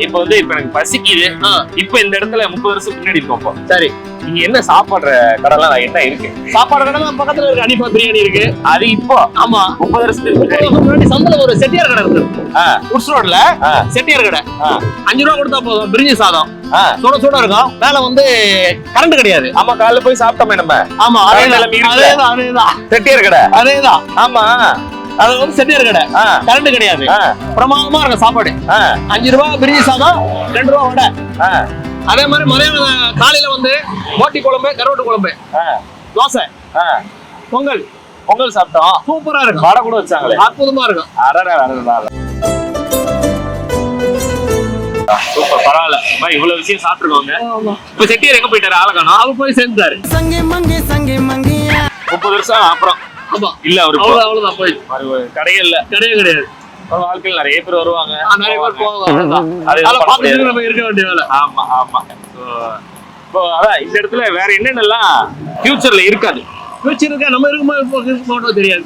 இப்ப வந்து இப்ப எனக்கு பசிக்குது. இப்ப இந்த இடத்துல 30 வருஷத்துக்கு முன்னாடி இருக்கோம். இப்போ சரி, இங்க என்ன சாப்பாடுற கடைலாம் என்ன இருக்கு? சாப்பாடு கடை தான் பக்கத்துல இருக்கு. அனிஃபா பிரியாணி இருக்கு. அது இப்போ ஆமா, 30 வருஷத்துக்கு 30 வருஷம் முன்னாடி சந்தல ஒரு செட்டியார் கடை இருக்கு. ஆ, உட்ஸ் ரோட்ல செட்டியார் கடை. 5 ரூபா கொடுத்தா போதும், பிரிஞ்சி சாதம் சுட சுட இருக்கும். மேல வந்து கரண்ட் கிடையாது. ஆமா, காலைல போய் சாப்பிட்டோமே நம்ம. ஆமா, அதேதான் செட்டியார் கடை. அதேதான். ஆமா, அது வந்து செட்டியார் கடை. கரண்ட் கிடையாது. பிரமாதமா இருக்கும் சாப்பாடு. 5 ரூபா பிரிஞ்சி சாதம், 2 ரூபா வடை. அதே மாதிரி மதியானம் காலையில வந்து மோட்டி குழம்பு, கருவாட்டு குழம்பு, தோசை, பொங்கல் பொங்கல் சாப்பிட்டோம். சூப்பரா இருக்கும். வடை கூட வச்சாங்களே, அற்புதமா இருக்கும். சூப்பர், பரவாயில்ல. இவ்வளவு விஷயம் சாப்பிட்டுருக்கோங்க. இப்ப செட்டியார் எங்க போயிட்டாரு? ஆள காணோம். அவர் போய் சேர்ந்தாரு. 30 வருஷம் அப்புறம் இல்ல அவரு. அவ்வளவுதான் போய் கடையே இல்ல. கிடையாது கிடையாது. வாழ்க்கையில் நிறைய பேர் வருவாங்க, நிறைய பேர் போவாங்க. நம்ம இருக்க வேண்டிய வேலை. ஆமா ஆமா. இப்போ அதான் இந்த இடத்துல வேற என்னென்னலாம் ஃபியூச்சர்ல இருக்காது? ஃபியூச்சர் இருக்கா, நம்ம இருக்கும்போது தெரியாது.